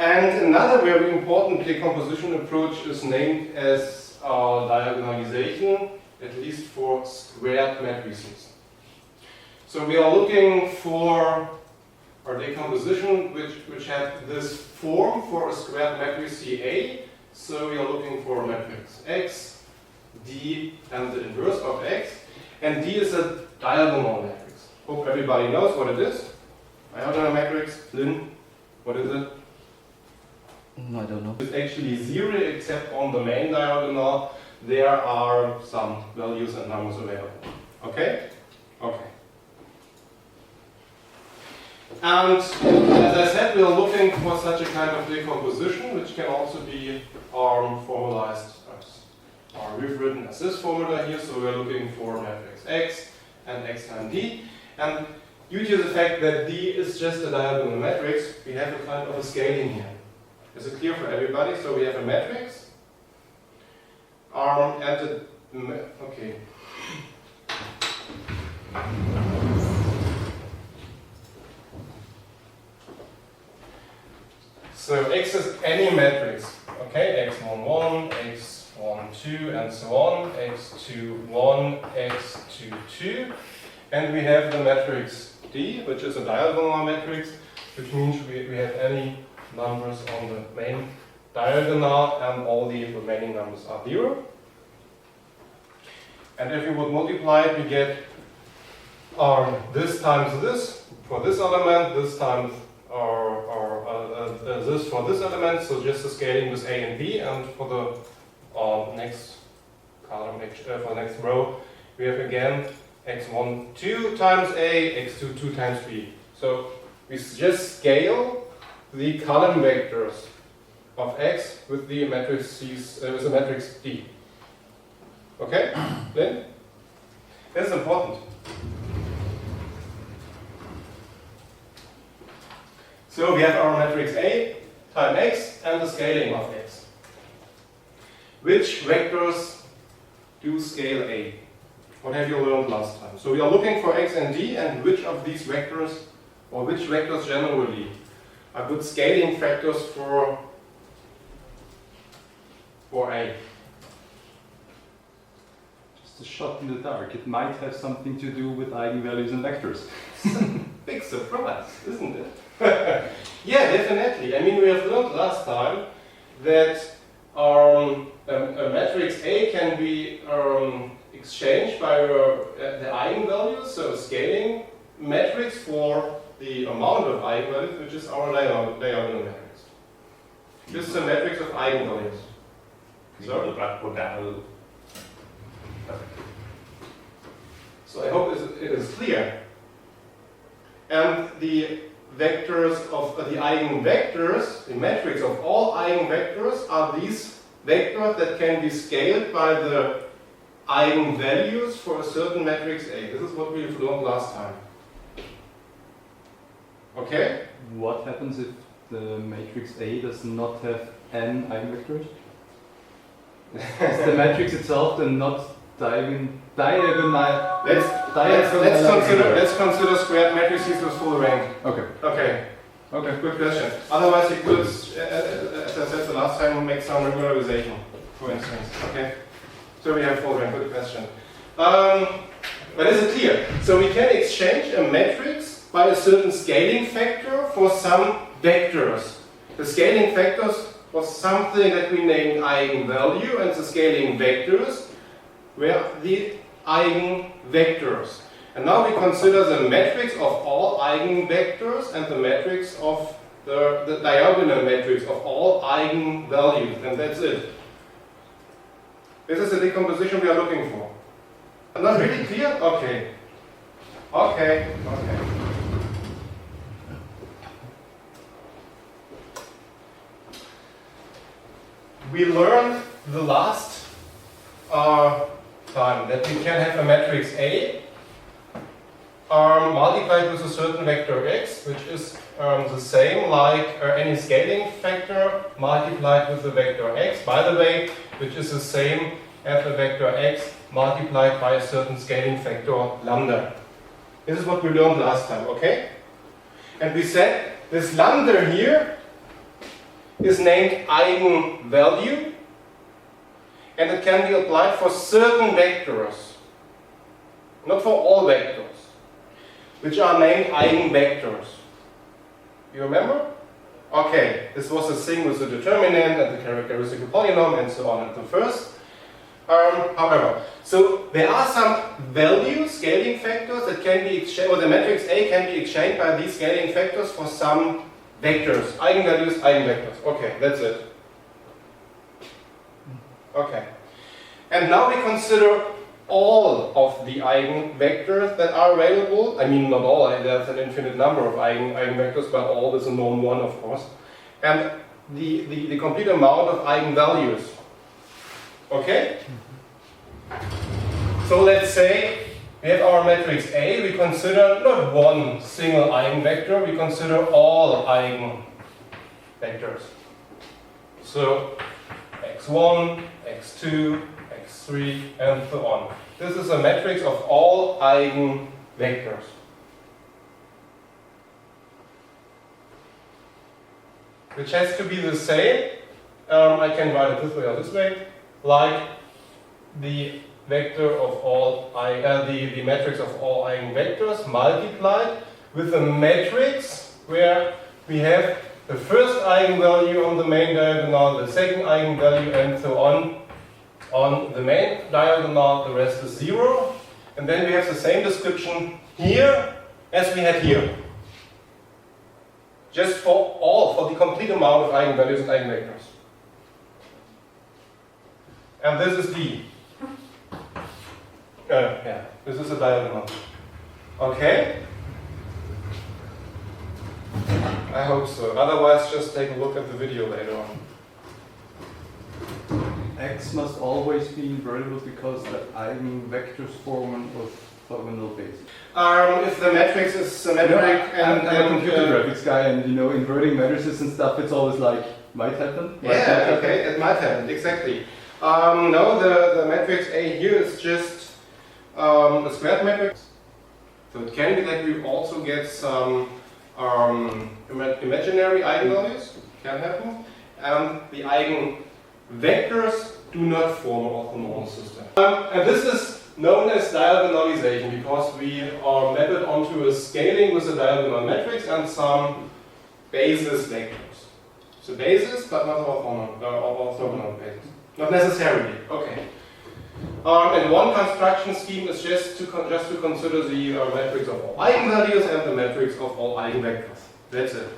And another very important decomposition approach is named as diagonalization, at least for squared matrices. So we are looking for a decomposition which has this form for a squared matrix A. So we are looking for a matrix X, D, and the inverse of X. And D is a diagonal matrix. Hope everybody knows what it is. Diagonal matrix, Lynn, what is it? No, I don't know. It's actually zero, except on the main diagonal there are some values and numbers available. Okay? Okay. And as I said, we are looking for such a kind of decomposition, which can also be formalized or rewritten as this formula here. So we are looking for matrix X and X times D. And due to the fact that D is just a diagonal matrix, we have a kind of a scaling here. Is it clear for everybody? So we have a matrix, and okay. So X is any matrix, okay? X11, X12, and so on, X21, X22, and we have the matrix D, which is a diagonal matrix, which means we have any numbers on the main diagonal and all the remaining numbers are 0. And if we would multiply it, we get this times this for this element, this times this for this element, so just the scaling with A and B, and for the next column, for the next row, we have again x12 times A, x22 times B. So we just scale the column vectors of X with the matrices with the matrix D. Okay, Lynn? That's important. So we have our matrix A times X and the scaling of X. Which vectors do scale A? What have you learned last time? So we are looking for X and D, and which of these vectors, or which vectors generally, are good scaling factors for A. Just a shot in the dark. It might have something to do with eigenvalues and vectors. Big surprise, isn't it? Yeah, definitely. I mean, we have learned last time that a matrix A can be exchanged by the eigenvalues, so a scaling matrix for the amount of eigenvalues, which is our diagonal matrix. This is a matrix of eigenvalues. So I hope it is clear. And the vectors of the eigenvectors, the matrix of all eigenvectors, are these vectors that can be scaled by the eigenvalues for a certain matrix A. This is what we've learned last time. Okay? What happens if the matrix A does not have n eigenvectors? Is the matrix itself then not diagonal? Let's consider squared matrices with full rank. Okay. Okay. Okay, good question. Otherwise, you could, as I said the last time, make some regularization, for instance. Okay. So we have full rank. Good question. But is it clear? So we can exchange a matrix by a certain scaling factor for some vectors. The scaling factors was something that we named eigenvalue, and the scaling vectors were the eigenvectors. And now we consider the matrix of all eigenvectors and the matrix of the diagonal matrix of all eigenvalues, and that's it. This is the decomposition we are looking for. Not really clear? Okay. Okay. Okay. We learned the last time that we can have a matrix A multiplied with a certain vector X, which is the same like any scaling factor multiplied with the vector X, by the way, which is the same as the vector X multiplied by a certain scaling factor lambda. This is what we learned last time, okay? And we said this lambda here is named eigenvalue, and it can be applied for certain vectors, not for all vectors, which are named eigenvectors. You remember? Okay, this was a thing with the determinant and the characteristical polynomial and so on at the first. However, so there are some values, scaling factors that can be exchanged, or the matrix A can be exchanged by these scaling factors for some vectors, eigenvalues, eigenvectors. Okay, that's it. Okay. And now we consider all of the eigenvectors that are available. I mean, not all, there's an infinite number of eigenvectors, but all is a known one, of course. And the complete amount of eigenvalues. Okay? So let's say we have our matrix A, we consider not one single eigenvector, we consider all eigenvectors. So x1, x2, x3, and so on. This is a matrix of all eigenvectors. Which has to be the same, I can write it this way or this way, like the vector of all the matrix of all eigenvectors multiplied with a matrix where we have the first eigenvalue on the main diagonal, the second eigenvalue, and so on the main diagonal. The rest is 0, and then we have the same description here as we had here, just for the complete amount of eigenvalues and eigenvectors. And this is D. This is a diagonal. Okay? I hope so. Otherwise, just take a look at the video later on. X must always be invertible because the eigenvectors form an orthogonal basis. If the matrix is symmetric I'm a computer graphics guy, and you know, inverting matrices and stuff, it's always like, might happen. It might happen, exactly. No, the matrix A here is just a squared matrix. So it can be that we also get some imaginary eigenvalues, can happen. And the eigenvectors do not form an orthogonal system. And this is known as diagonalization because we are mapped onto a scaling with a diagonal matrix and some basis vectors. So basis, but not orthogonal basis. Not necessarily. Okay. And one construction scheme is just to consider the matrix of all eigenvalues and the matrix of all eigenvectors. That's it.